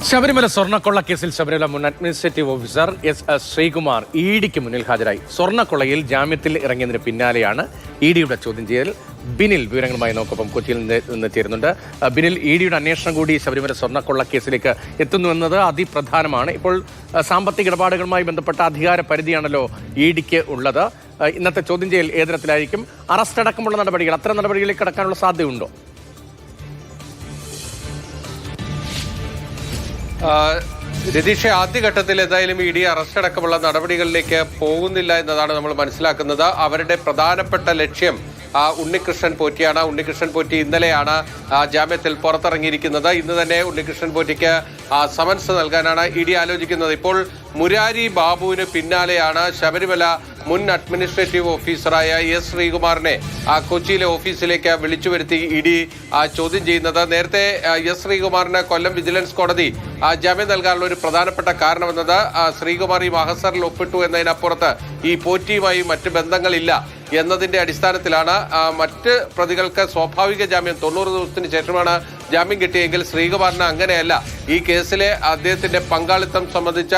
ശബരിമല സ്വർണ്ണക്കൊള്ളക്കേസിൽ ശബരിമല മുൻ administrative officer S Sreekumar ഇഡിക്ക് മുന്നിൽ ഹാജരായി. സ്വർണ്ണക്കൊള്ളയിൽ ജാമ്യത്തിൽ ഇറങ്ങിയതിന് പിന്നാലെയാണ് ഇഡിയുടെ ചോദ്യം ചെയ്യൽ. ബിനിൽ വിവരങ്ങളുമായി നോക്കൊപ്പം കൊച്ചിയിൽ നിന്ന് ചേരുന്നുണ്ട്. ബിനിൽ, ഇഡിയുടെ അന്വേഷണം കൂടി ശബരിമല സ്വർണ്ണക്കൊള്ളക്കേസിലേക്ക് എത്തുന്നുവെന്നത് അതിപ്രധാനമാണ്. ഇപ്പോൾ സാമ്പത്തിക ഇടപാടുകളുമായി ബന്ധപ്പെട്ട അധികാര പരിധിയാണല്ലോ ഇഡിക്ക് ഉള്ളത്. ഇന്നത്തെ ചോദ്യം ചെയ്യൽ ഏത് തരത്തിലായിരിക്കും? അറസ്റ്റ് അടക്കമുള്ള നടപടികൾ, അത്തരം നടപടികളിലേക്ക് കടക്കാനുള്ള സാധ്യതയുണ്ടോ? രതീഷ്, ആദ്യഘട്ടത്തിൽ എന്തായാലും ഇ ഡി അറസ്റ്റ് അടക്കമുള്ള നടപടികളിലേക്ക് പോകുന്നില്ല എന്നതാണ് നമ്മൾ മനസ്സിലാക്കുന്നത്. അവരുടെ പ്രധാനപ്പെട്ട ലക്ഷ്യം ഉണ്ണികൃഷ്ണൻ പോറ്റിയാണ്. ഉണ്ണികൃഷ്ണൻ പോറ്റി ഇന്നലെയാണ് ജാമ്യത്തിൽ പുറത്തിറങ്ങിയിരിക്കുന്നത്. ഇന്ന് തന്നെ ഉണ്ണികൃഷ്ണൻ പോറ്റിക്ക് സമൻസ് നൽകാനാണ് ഇ ഡി ആലോചിക്കുന്നത്. ഇപ്പോൾ മുരാരി ബാബുവിന് പിന്നാലെയാണ് ശബരിമല മുൻ അഡ്മിനിസ്ട്രേറ്റീവ് ഓഫീസറായ എസ് ശ്രീകുമാറിനെ കൊച്ചിയിലെ ഓഫീസിലേക്ക് വിളിച്ചു വരുത്തി ഇ ഡി ചോദ്യം ചെയ്യുന്നത്. നേരത്തെ എസ് ശ്രീകുമാറിന് കൊല്ലം വിജിലൻസ് കോടതി ജാമ്യം നൽകാനുള്ള ഒരു പ്രധാനപ്പെട്ട കാരണമെന്നത് ശ്രീകുമാർ ഈ മഹസറിൽ ഒപ്പിട്ടു എന്നതിനപ്പുറത്ത് ഈ പോറ്റിയുമായി മറ്റ് ബന്ധങ്ങളില്ല എന്നതിന്റെ അടിസ്ഥാനത്തിലാണ് മറ്റ് പ്രതികൾക്ക് സ്വാഭാവിക ജാമ്യം 90 ദിവസത്തിന് ശേഷമാണ് ജാമ്യം കിട്ടിയെങ്കിൽ ശ്രീകുമാറിന് അങ്ങനെയല്ല. ഈ കേസിലെ അദ്ദേഹത്തിന്റെ പങ്കാളിത്തം സംബന്ധിച്ച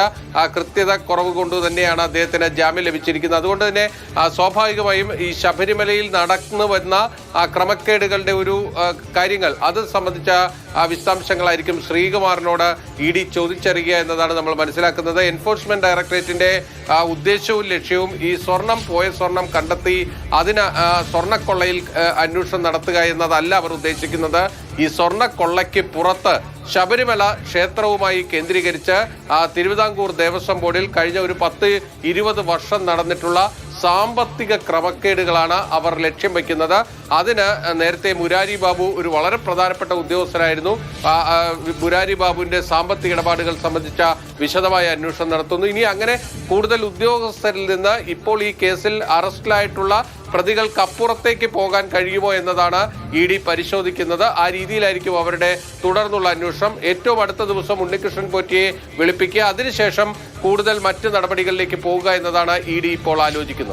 കൃത്യത കുറവ് കൊണ്ട് തന്നെയാണ് അദ്ദേഹത്തിന് ജാമ്യം ലഭിച്ചിരിക്കുന്നത്. അതുകൊണ്ട് തന്നെ സ്വാഭാവികമായും ഈ ശബരിമലയിൽ നടന്നു വരുന്ന ക്രമക്കേടുകളുടെ ഒരു കാര്യങ്ങൾ അത് സംബന്ധിച്ച വിശദാംശങ്ങളായിരിക്കും ശ്രീകുമാറിനോട് ഇ ഡി ചോദിച്ചറിയുക എന്നതാണ് നമ്മൾ മനസ്സിലാക്കുന്നത്. എൻഫോഴ്സ്മെന്റ് ഡയറക്ടറേറ്റിന്റെ ഉദ്ദേശവും ലക്ഷ്യവും ഈ സ്വർണം കണ്ടെത്തി അതിന് സ്വർണ്ണക്കൊള്ളയിൽ അന്വേഷണം നടത്തുക എന്നതല്ല അവർ ഉദ്ദേശിക്കുന്നത്. ഈ സ്വർണ്ണക്കൊള്ളയ്ക്ക് പുറത്ത് ശബരിമല ക്ഷേത്രവുമായി കേന്ദ്രീകരിച്ച് തിരുവിതാംകൂർ ദേവസ്വം ബോർഡിൽ കഴിഞ്ഞ ഒരു 10-20 വർഷം നടന്നിട്ടുള്ള സാമ്പത്തിക ക്രമക്കേടുകളാണ് അവർ ലക്ഷ്യം വയ്ക്കുന്നത്. അതിന് നേരത്തെ മുരാരി ബാബു ഒരു വളരെ പ്രധാനപ്പെട്ട ഉദ്യോഗസ്ഥനായിരുന്നു. മുരാരി ബാബുവിന്റെ സാമ്പത്തിക ഇടപാടുകൾ സംബന്ധിച്ച വിശദമായ അന്വേഷണം നടത്തുന്നു. ഇനി അങ്ങനെ കൂടുതൽ ഉദ്യോഗസ്ഥരിൽ നിന്ന് ഇപ്പോൾ ഈ കേസിൽ അറസ്റ്റിലായിട്ടുള്ള പ്രതികൾക്കപ്പുറത്തേക്ക് പോകാൻ കഴിയുമോ എന്നതാണ് ഇ ഡി പരിശോധിക്കുന്നത്. ആ രീതിയിലായിരിക്കും അവരുടെ തുടർന്നുള്ള അന്വേഷണം. ഏറ്റവും അടുത്ത ദിവസം ഉണ്ണികൃഷ്ണൻ പോറ്റിയെ വിളിപ്പിക്കുക, അതിനുശേഷം കൂടുതൽ മറ്റ് നടപടികളിലേക്ക് പോവുക എന്നതാണ് ഇ ഡി ഇപ്പോൾ ആലോചിക്കുന്നത്.